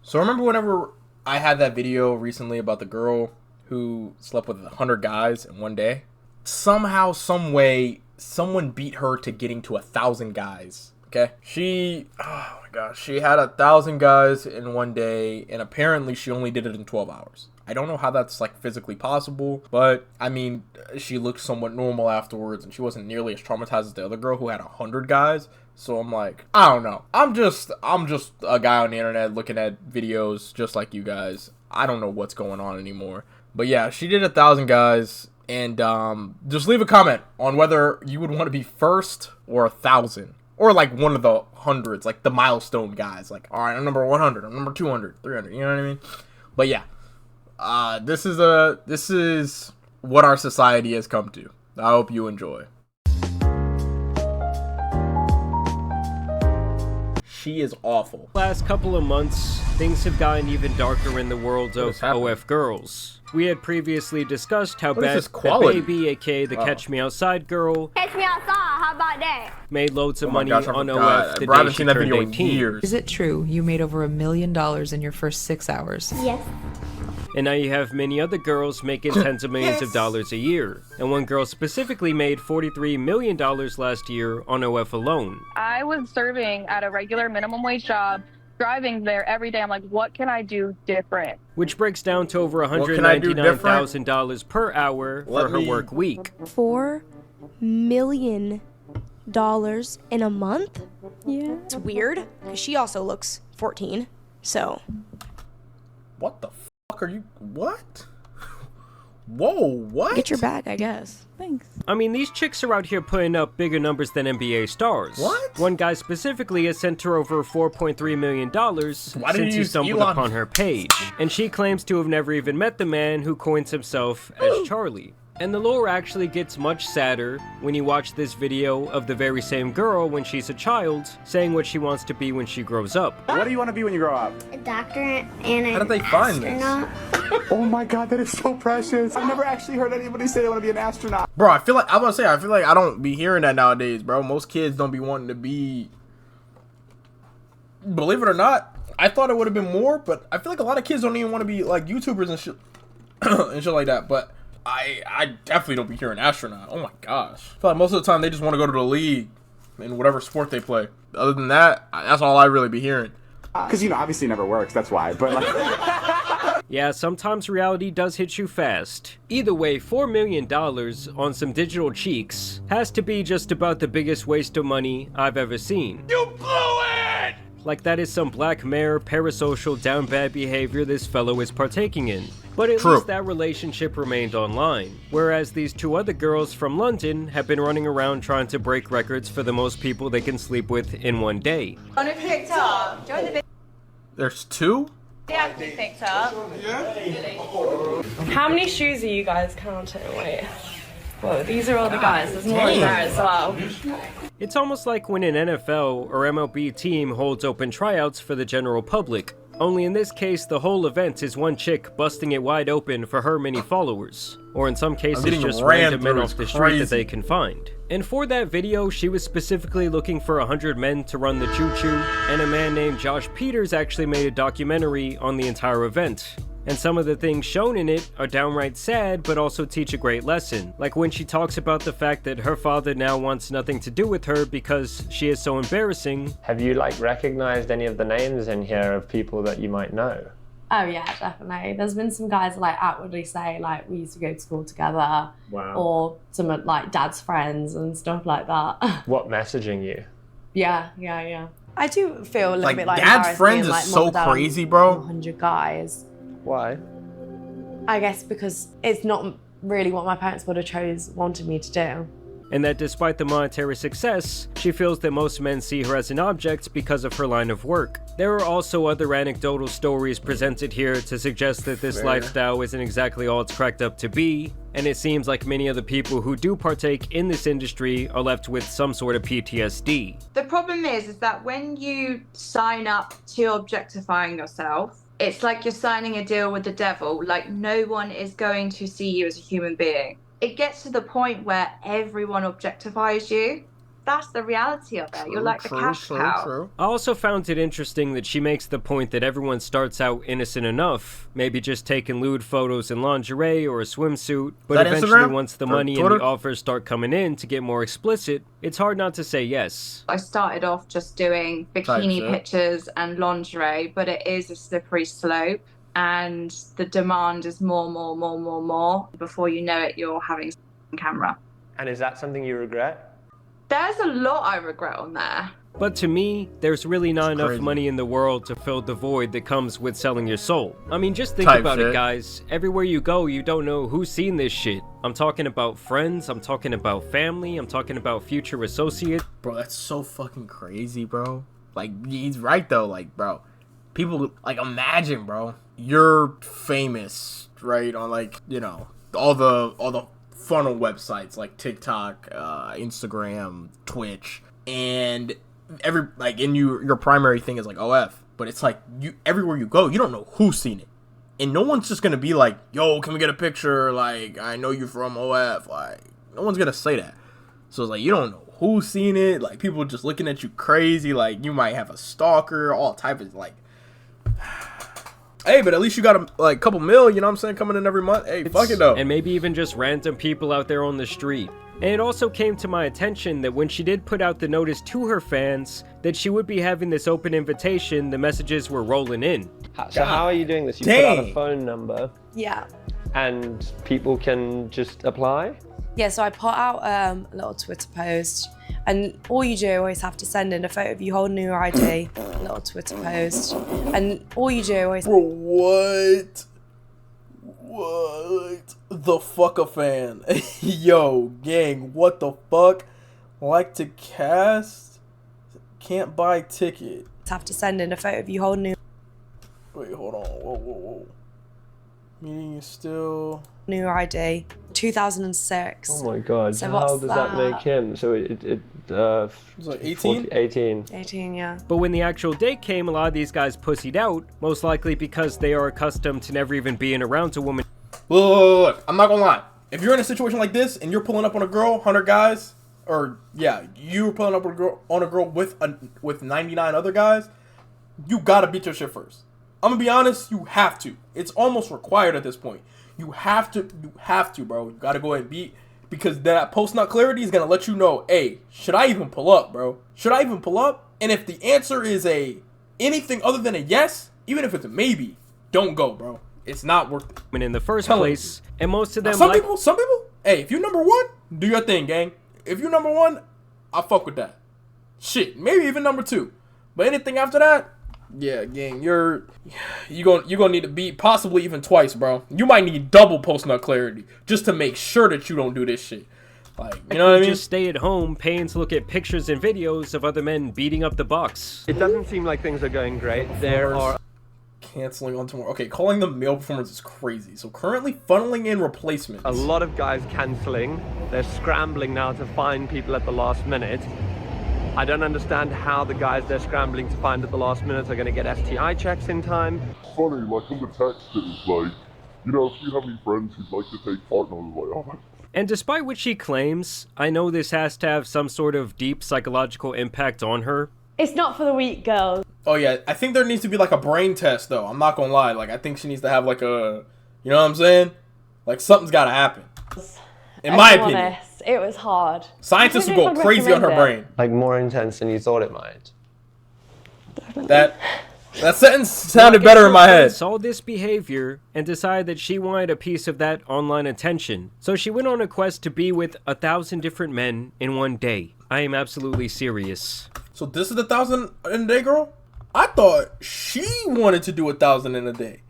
So remember whenever I had that video recently about the girl who slept with 100 guys in one day? Somehow, some way, someone beat her to getting to 1,000 guys. Okay, oh my gosh, she had 1,000 guys in one day, and apparently she only did it in 12 hours. I don't know how that's like physically possible, but I mean, she looked somewhat normal afterwards, and she wasn't nearly as traumatized as the other girl who had 100 guys. So I'm like, I don't know. I'm just a guy on the internet looking at videos just like you guys. I don't know what's going on anymore. But yeah, she did 1,000 guys, and just leave a comment on whether you would want to be first or 1,000. Or like one of the hundreds, like the milestone guys. Like, all right, I'm number 100, I'm number 200, 300. You know what I mean? But yeah, this is what our society has come to. I hope you enjoy. She is awful. Last couple of months, things have gotten even darker in the world of OF girls. We had previously discussed how Bad Baby, aka the Catch Me Outside girl, Catch Me Outside, how about that? made loads of money on OF the I day she seen that turned video 18. in years. Is it true you made over $1 million in your first 6 hours? Yes. And now you have many other girls making tens of millions of dollars a year. And one girl specifically made $43 million last year on OF alone. I was serving at a regular minimum wage job, driving there every day. I'm like, what can I do different? Which breaks down to over $199,000 per hour for her work week. $4 million in a month? Yeah. It's weird, because she also looks 14, so. What the fuck are you? What? Whoa, what? Get your bag, I guess. Thanks. I mean, these chicks are out here putting up bigger numbers than NBA stars. What? One guy specifically has sent her over $4.3 million since he stumbled upon her page. And she claims to have never even met the man who coins himself as Charlie. And the lore actually gets much sadder when you watch this video of the very same girl when she's a child, saying what she wants to be when she grows up. What do you want to be when you grow up? A doctor and How did they find this? Oh my god, that is so precious. I've never actually heard anybody say they want to be an astronaut. Bro, I feel like I don't be hearing that nowadays, bro. Most kids don't be wanting to be. Believe it or not, I thought it would have been more, but I feel like a lot of kids don't even want to be like YouTubers and shit and shit like that. But I definitely don't be hearing astronaut. Oh my gosh. I feel like most of the time they just want to go to the league in whatever sport they play. Other than that, that's all I really be hearing. Because, you know, obviously it never works, that's why. But like... Yeah, sometimes reality does hit you fast. Either way, $4 million on some digital cheeks has to be just about the biggest waste of money I've ever seen. You blew it! Like that is some Black Mirror parasocial down bad behavior this fellow is partaking in. But at least that relationship remained online, whereas these two other girls from London have been running around trying to break records for the most people they can sleep with in one day. On a TikTok. Join the There's two? video TikTok. How many shoes are you guys counting? Wait. Whoa, these are all the guys. There's more in there as well. It's almost like when an NFL or MLB team holds open tryouts for the general public. Only in this case, the whole event is one chick busting it wide open for her many followers. Or in some cases, just random men off the street that they can find. And for that video, she was specifically looking for 100 men to run the choo-choo, and a man named Josh Peters actually made a documentary on the entire event. And some of the things shown in it are downright sad, but also teach a great lesson. Like when she talks about the fact that her father now wants nothing to do with her because she is so embarrassing. Have you like recognized any of the names in here of people that you might know? Oh yeah, definitely. There's been some guys like outwardly say like we used to go to school together. Wow. Or some of like dad's friends and stuff like that. What messaging you? Yeah. I do feel a little bit like dad's friends is so crazy, bro. 100 guys. Why? I guess because it's not really what my parents would have wanted me to do. And that despite the monetary success, she feels that most men see her as an object because of her line of work. There are also other anecdotal stories presented here to suggest that this lifestyle isn't exactly all it's cracked up to be, and it seems like many of the people who do partake in this industry are left with some sort of PTSD. The problem is that when you sign up to objectifying yourself, it's like you're signing a deal with the devil. Like no one is going to see you as a human being. It gets to the point where everyone objectifies you. that's the reality of it. You're like the cash cow. I also found it interesting that she makes the point that everyone starts out innocent enough, maybe just taking lewd photos in lingerie or a swimsuit, but eventually Instagram? once the Or money and Twitter? the offers start coming in to get more explicit, it's hard not to say yes. I started off just doing bikini shit. pictures and lingerie, but it is a slippery slope. And the demand is more. Before you know it, you're having a camera. And is that something you regret? There's a lot I regret on there. But to me, there's really not enough crazy. money in the world to fill the void that comes with selling your soul. I mean, just think Type about it, shit. guys. Everywhere you go, you don't know who's seen this shit. I'm talking about friends, I'm talking about family, I'm talking about future associates. Bro, that's so fucking crazy, bro. Like, he's right though. Like, bro, people, like, imagine, bro, you're famous, right, on, like, you know, all the funnel websites like TikTok, Instagram, Twitch, and your primary thing is like OF, but it's like everywhere you go, you don't know who's seen it, and no one's just gonna be like, yo, can we get a picture, like, I know you from OF, like, no one's gonna say that. So it's like, you don't know who's seen it, like, people just looking at you crazy, like, you might have a stalker, all type of, like, hey, but at least you got a couple mil, you know what I'm saying, coming in every month. Hey, fuck it though. And maybe even just random people out there on the street. And it also came to my attention that when she did put out the notice to her fans that she would be having this open invitation, the messages were rolling in. So how are you doing this? You put out a phone number Yeah. and people can just apply? Yeah, so I put out a little Twitter post, and all you do always have to send in a photo of you holding your ID, a little Twitter post, and all you do always. Bro, what? What the fuck a fan? Yo, gang, what the fuck? Like to cast? Can't buy ticket. Have to send in a photo of you holding your. Wait, hold on. Whoa. Meaning is still. New ID, 2006. Oh my god, So how what's does that make him? So it was like 18? 18. 18, yeah. But when the actual date came, a lot of these guys pussied out, most likely because they are accustomed to never even being around a woman. Look, I'm not gonna lie. If you're in a situation like this and you're pulling up on a girl, 100 guys, or yeah, you were pulling up on a girl with 99 other guys, you gotta beat your shit first. I'm gonna be honest, you have to. It's almost required at this point. You have to, bro. You gotta go ahead and beat, because that post-nut clarity is gonna let you know, hey, should I even pull up, bro? Should I even pull up? And if the answer is anything other than a yes, even if it's a maybe, don't go, bro. It's not worth it. In the first place, and most of them Some people, hey, if you're number one, do your thing, gang. If you're number one, I fuck with that. Shit, maybe even number two. But anything after that, yeah, gang, you're gonna need to beat possibly even twice, bro. You might need double post-nut clarity just to make sure that you don't do this shit. Like, you know what I mean? Just stay at home, paying to look at pictures and videos of other men beating up the box. It doesn't seem like things are going great. There are canceling on tomorrow. Okay, calling them male performers is crazy. So currently funneling in replacements. a lot of guys cancelling. They're scrambling now to find people at the last minute. I don't understand how the guys they're scrambling to find at the last minute are going to get STI checks in time. Funny, like in the text, it was like, you know, if you have any friends who'd like to take part, and I was like, oh. And despite what she claims, I know this has to have some sort of deep psychological impact on her. It's not for the weak, girls. Oh yeah, I think there needs to be like a brain test though. I'm not gonna lie. Like, I think she needs to have like a, you know what I'm saying? Like, something's gotta happen. In my opinion. Honest, it was hard. Scientists will go crazy on her brain. Like more intense than you thought it might. That sentence sounded better in my head. Saw this behavior and decided that she wanted a piece of that online attention. So she went on a quest to be with 1,000 different men in one day. I am absolutely serious. So this is the 1,000 in a day girl? I thought she wanted to do 1,000 in a day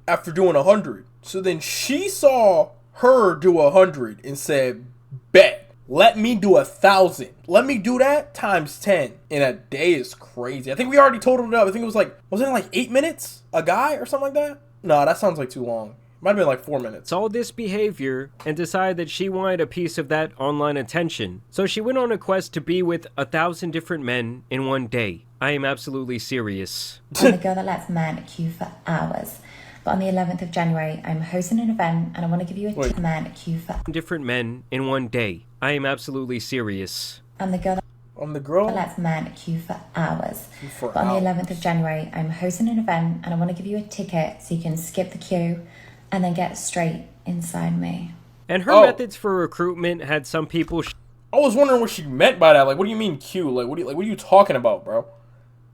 after doing 100. So then she saw her do 100 and said, bet, let me do 1,000. Let me do that times 10 in a day is crazy. I think we already totaled it up. I think it was like, wasn't it like 8 minutes a guy or something like that? No, that sounds like too long. Might have been like 4 minutes. Saw this behavior and decided that she wanted a piece of that online attention. So she went on a quest to be with 1,000 different men in one day. I am absolutely serious. I'm a girl that lets men queue for hours. But on the 11th of January, I'm hosting an event and I want to give you a man queue for different men in one day. I am absolutely serious. I'm the girl that I'm the girl. Lets men queue for hours. For But on the hours. 11th of January, I'm hosting an event and I want to give you a ticket so you can skip the queue and then get straight inside me. And her methods for recruitment had some people I was wondering what she meant by that. Like, what do you mean Q? Like, what are you talking about, bro?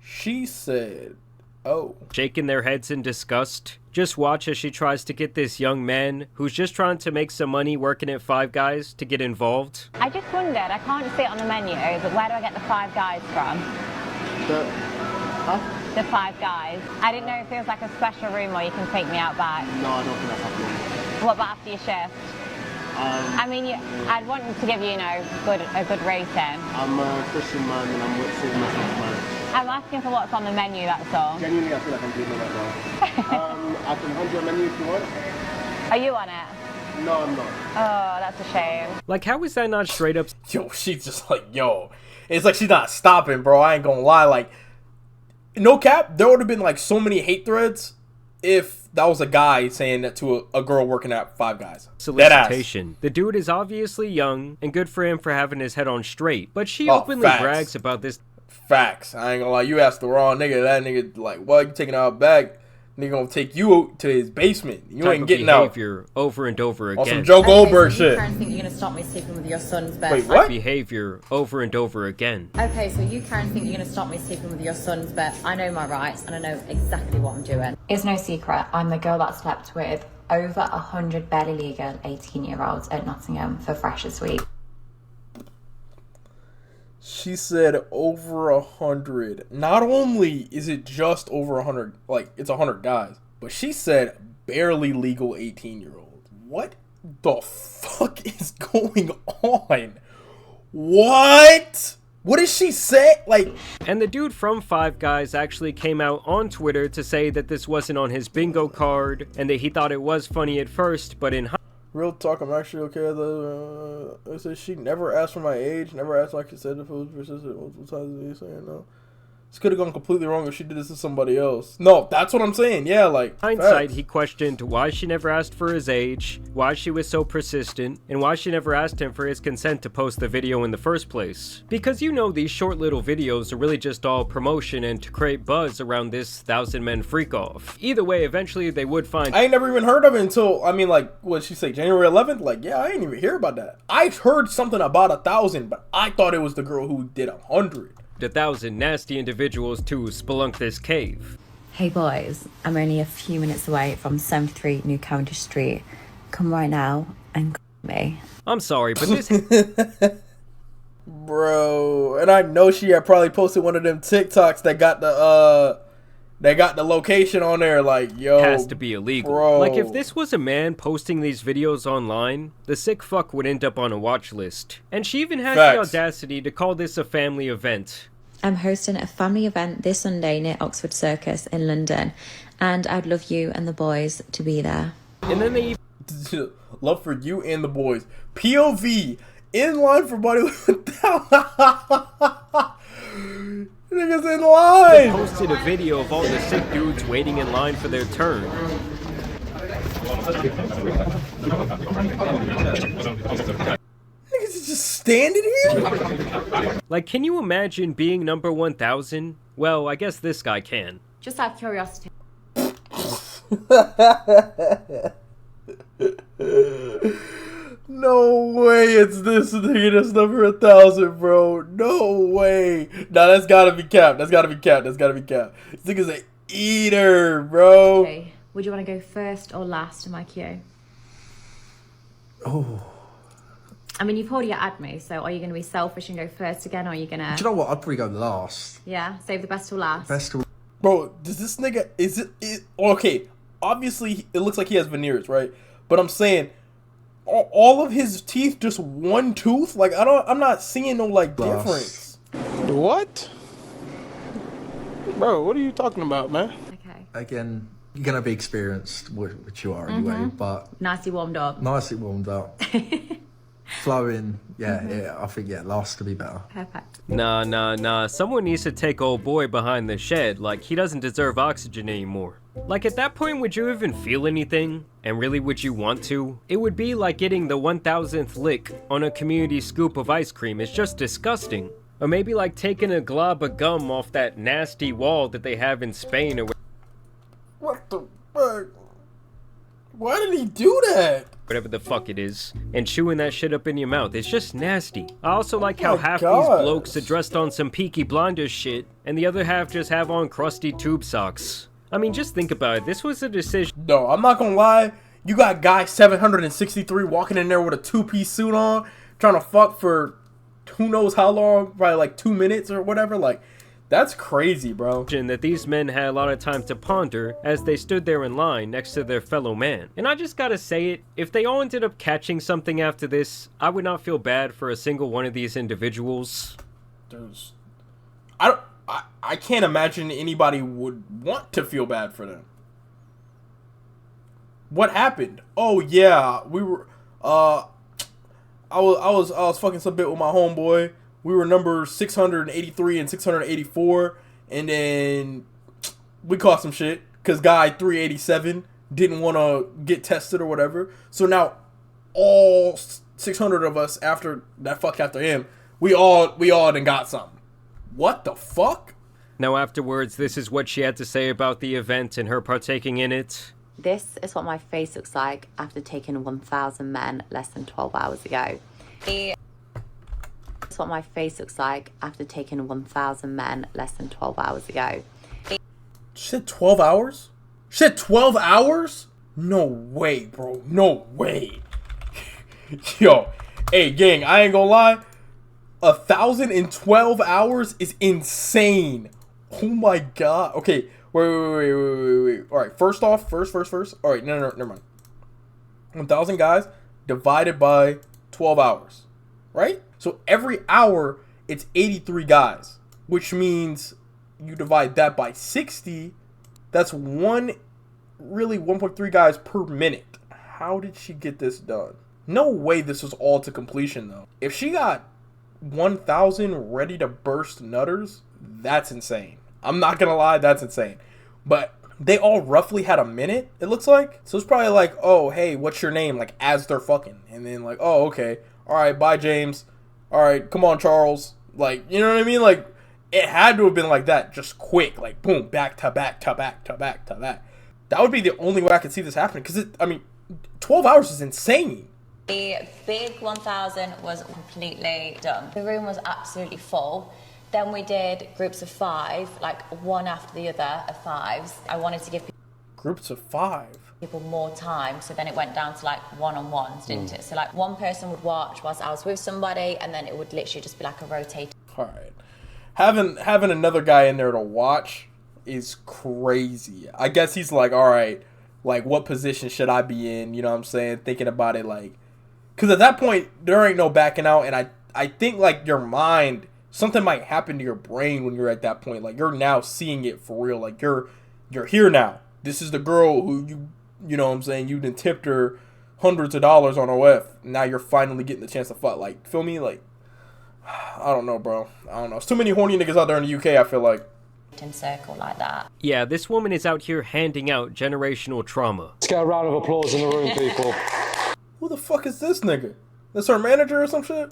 She said, "Oh." shaking their heads in disgust. Just watch as she tries to get this young man, who's just trying to make some money working at Five Guys, to get involved. I just wondered, I can't see it on the menu, but where do I get the Five Guys from? The Five Guys. I didn't know if there was like a special room where you can take me out back. No, I don't think that's happening. What about after your shift? I mean, I'd want to give you, a good rating. I'm a Christian man and I'm with saving myself marriage. I'm asking for what's on the menu, that's all. Genuinely, I feel like I'm doing it right now. I can hand you a menu if you want. Are you on it? No, I'm not. Oh, that's a shame. Like, how is that not straight up? Yo, she's just like, yo. It's like she's not stopping, bro. I ain't gonna lie. Like, no cap, there would have been like so many hate threads if that was a guy saying that to a girl working at Five Guys. Solicitation. The dude is obviously young, and good for him for having his head on straight, but she openly brags about this. Facts. I ain't gonna lie. You asked the wrong nigga. That nigga, like, what, you taking out back? Nigga gonna take you to his basement. You ain't getting out. Behavior over and over again. On some Joe Goldberg so you shit. Karen think you're gonna stop me sleeping with your son's best Wait, friend? what? Behavior over and over again. Okay, so you Karen think you're gonna stop me sleeping with your son's best. I know my rights and I know exactly what I'm doing. It's no secret, I'm the girl that slept with over 100 barely legal 18-year-olds at Nottingham for Freshers Week. She said over 100. Not only is it just over 100, like it's 100 guys, but she said barely legal 18-year-olds. What the fuck is going on? What? What did she say? Like, and the dude from Five Guys actually came out on Twitter to say that this wasn't on his bingo card and that he thought it was funny at first, but in real talk, I'm actually okay. It says she never asked for my age, never asked like she said if it was persistent multiple times. He's saying no. This could have gone completely wrong if she did this to somebody else. No, that's what I'm saying. Yeah, like hindsight, facts. he questioned why she never asked for his age, why she was so persistent, and why she never asked him for his consent to post the video in the first place. Because these short little videos are really just all promotion and to create buzz around this 1,000 men freak off. Either way, eventually they would find. I ain't never even heard of it until, I mean, like, what did she say, January 11th? Like, yeah, I ain't even hear about that. I've heard something about 1,000, but I thought it was the girl who did 100. 1,000 nasty individuals to spelunk this cave. Hey boys, I'm only a few minutes away from 73 New Cavendish Street. Come right now and me. I'm sorry, but this bro, and I know she had probably posted one of them TikToks that got the location on there. Like, yo, has to be illegal. Bro. Like, if this was a man posting these videos online, the sick fuck would end up on a watch list. And she even has the audacity to call this a family event. I'm hosting a family event this Sunday near Oxford Circus in London, and I'd love you and the boys to be there. And then they love for you and the boys. POV in line for Buddy with niggas in line. They posted a video of all the sick dudes waiting in line for their turn. Niggas is just standing here? Like, can you imagine being number 1,000? Well, I guess this guy can. Just out of curiosity. No way it's this nigga that's number 1,000, bro. No way. Nah, that's gotta be capped. That's gotta be capped. That's gotta be capped. This nigga's an eater, bro. Okay. Would you want to go first or last in my queue? Oh. I mean, you've already had me, so are you going to be selfish and go first again, or are you going to... Do you know what? I'd probably go last. Yeah, save the best till last. Best till... Bro, does this nigga... Is it... Okay, obviously, it looks like he has veneers, right? But I'm saying, all of his teeth just one tooth? Like, I'm not seeing no, like, difference. What? Bro, what are you talking about, man? Okay. Again, you're going to be experienced, which you are anyway, but... Nicely warmed up. Nicely warmed up. Flowing, yeah, I think, last to be better. Perfect. Nah. Someone needs to take old boy behind the shed. Like, he doesn't deserve oxygen anymore. Like, at that point, would you even feel anything? And really, would you want to? It would be like getting the 1,000th lick on a community scoop of ice cream. It's just disgusting. Or maybe like taking a glob of gum off that nasty wall that they have in Spain or What the fuck? Why did he do that? whatever the fuck it is, and chewing that shit up in your mouth. It's just nasty. I also like how my half God. these blokes are dressed on some Peaky Blinders shit, and the other half just have on crusty tube socks. I mean, just think about it. This was a decision. No, I'm not gonna lie. You got guy 763 walking in there with a two-piece suit on, trying to fuck for who knows how long, probably like 2 minutes or whatever. Like, that's crazy, bro. That these men had a lot of time to ponder as they stood there in line next to their fellow man. And I just gotta say it, if they all ended up catching something after this, I would not feel bad for a single one of these individuals. There's, I can't imagine anybody would want to feel bad for them. What happened? Oh yeah, we were I was fucking some bit with my homeboy. We were number 683 and 684, and then we caught some shit because guy 387 didn't want to get tested or whatever. So now all 600 of us after him, we all done got something. What the fuck? Now afterwards, this is what she had to say about the event and her partaking in it. This is what my face looks like after taking 1,000 men less than 12 hours ago. This is what my face looks like after taking 1,000 men less than 12 hours ago. Shit, 12 hours? Shit, 12 hours? No way, bro. No way. Yo, hey, gang, I ain't gonna lie. 1,012 hours is insane. Oh my god. Okay, wait. All right, first. All right, no, never mind. 1,000 guys divided by 12 hours, right? So every hour, it's 83 guys, which means you divide that by 60. That's 1.3 guys per minute. How did she get this done? No way this was all to completion, though. If she got 1,000 ready to burst nutters, that's insane. I'm not gonna lie, that's insane. But they all roughly had a minute, it looks like. So it's probably like, oh, hey, what's your name? Like, as they're fucking. And then like, oh, okay. All right, bye, James. All right, come on, Charles. Like, you know what I mean? Like, it had to have been like that, just quick. Like, boom, back to back to back to back to back. That would be the only way I could see this happening. Because, 12 hours is insane. The big 1,000 was completely done. The room was absolutely full. Then we did groups of 5, like one after the other of 5s. I wanted to give groups of 5 people more time, so then it went down to like one-on-ones, didn't it? So like one person would watch whilst I was with somebody, and then it would literally just be like a rotating. All right, having another guy in there to watch is crazy. I guess he's like, all right, like what position should I be in? You know what I'm saying? Thinking about it, like, because at that point there ain't no backing out, and I think like your mind, something might happen to your brain when you're at that point. Like, you're now seeing it for real. Like, you're here now. This is the girl who you know what I'm saying, you done tipped her hundreds of dollars on OF. Now you're finally getting the chance to fuck. Like, feel me? Like, I don't know, bro. I don't know. It's too many horny niggas out there in the UK, I feel like. In circle like that. Yeah, this woman is out here handing out generational trauma. Let's get a round of applause in the room, people. Who the fuck is this nigga? This her manager or some shit?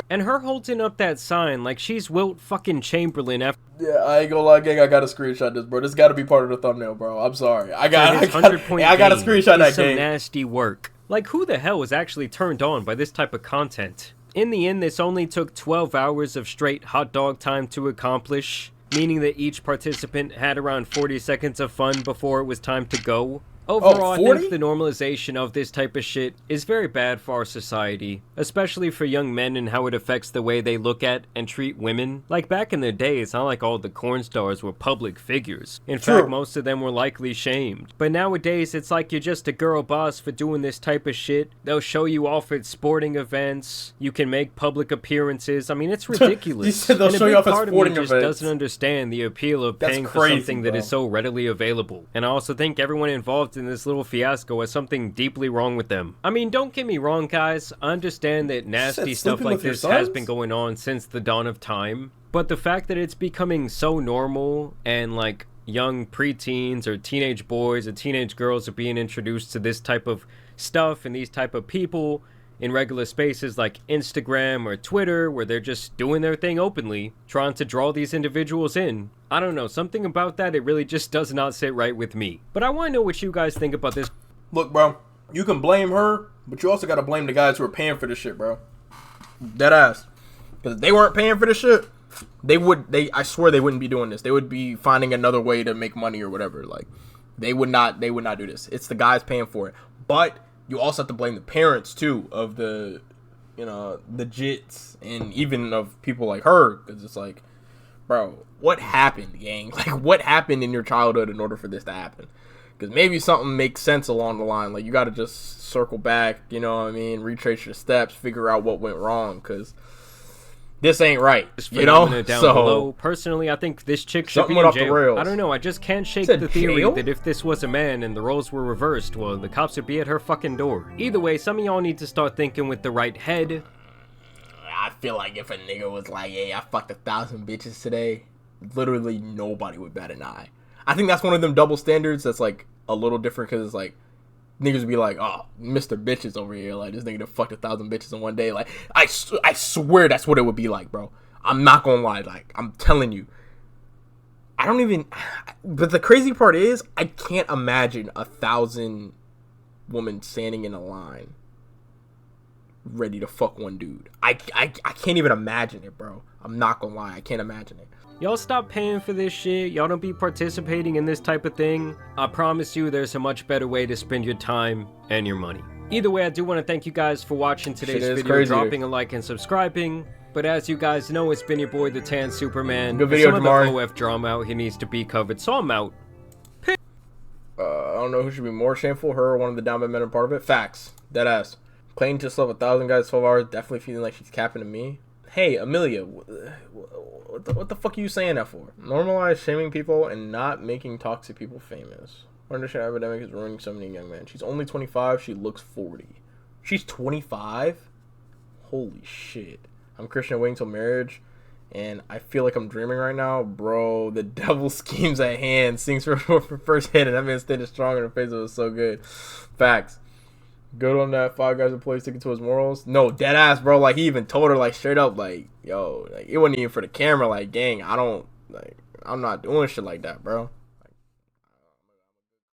And her holding up that sign like she's Wilt fucking Chamberlain after. Yeah, I ain't gonna lie, gang. I gotta screenshot this, bro. This gotta be part of the thumbnail, bro. I'm sorry. I gotta screenshot that some game. Nasty work. Like, who the hell was actually turned on by this type of content? In the end, this only took 12 hours of straight hot dog time to accomplish, meaning that each participant had around 40 seconds of fun before it was time to go. Overall, I think the normalization of this type of shit is very bad for our society, especially for young men and how it affects the way they look at and treat women. Like, back in the day, it's not like all the corn stars were public figures. In fact, most of them were likely shamed. But nowadays, it's like you're just a girl boss for doing this type of shit. They'll show you off at sporting events. You can make public appearances. I mean, it's ridiculous. You said they'll show you off at sporting events. Just doesn't understand the appeal of paying for something that is so readily available. And I also think everyone involved in this little fiasco has something deeply wrong with them. I mean, don't get me wrong, guys. I understand that nasty stuff like this has been going on since the dawn of time. But the fact that it's becoming so normal and like young preteens or teenage boys or teenage girls are being introduced to this type of stuff and these type of people, in regular spaces like Instagram or Twitter, where they're just doing their thing openly, trying to draw these individuals in. I don't know, something about that, it really just does not sit right with me. But I want to know what you guys think about this. Look, bro, you can blame her, but you also gotta blame the guys who are paying for this shit, bro. Dead ass. Because if they weren't paying for this shit, I swear they wouldn't be doing this. They would be finding another way to make money or whatever. Like, they would not do this. It's the guys paying for it. But you also have to blame the parents too of the, you know, the jits, and even of people like her, because it's like, bro, what happened, gang? Like, what happened in your childhood in order for this to happen? Because maybe something makes sense along the line. Like, you got to just circle back, you know what I mean? Retrace your steps, figure out what went wrong, because this ain't right, you know? Down so, below. Personally, I think this chick should be in jail. I don't know, I just can't shake the theory that if this was a man and the roles were reversed, well, the cops would be at her fucking door. Either way, some of y'all need to start thinking with the right head. I feel like if a nigga was like, hey, I fucked 1,000 bitches today, literally nobody would bat an eye. I think that's one of them double standards that's like a little different, because it's like niggas would be like, oh, Mr. Bitches over here, like this nigga done fucked 1,000 bitches in one day. Like, I swear that's what it would be like, bro. I'm not gonna lie, like, I'm telling you. I don't even, but the crazy part is, I can't imagine 1,000 women standing in a line ready to fuck one dude. I can't even imagine it, bro. I'm not gonna lie, I can't imagine it. Y'all stop paying for this shit. Y'all don't be participating in this type of thing. I promise you there's a much better way to spend your time and your money. Either way, I do want to thank you guys for watching today's video, dropping a like and subscribing. But as you guys know, it's been your boy, the Tan Superman. Good video, Some Jamari. of the OF drama out here needs to be covered, so I'm out. I don't know who should be more shameful, her or one of the down bad men are part of it. Facts. Dead ass. Claiming to sleep 1,000 guys 12 hours, definitely feeling like she's capping to me. Hey, Amelia, what the fuck are you saying that for? Normalize shaming people and not making toxic people famous. Understand epidemic is ruining so many young men. She's only 25. She looks 40. She's 25? Holy shit. I'm Christian waiting till marriage, and I feel like I'm dreaming right now. Bro, the devil schemes at hand. Sings for first hit, and that man standing strong in her face. It was so good. Facts. Good on that 5 Guys employee sticking to his morals. No, dead ass, bro. Like, he even told her, like, straight up, like, yo, like, it wasn't even for the camera. Like, gang, I'm not doing shit like that, bro.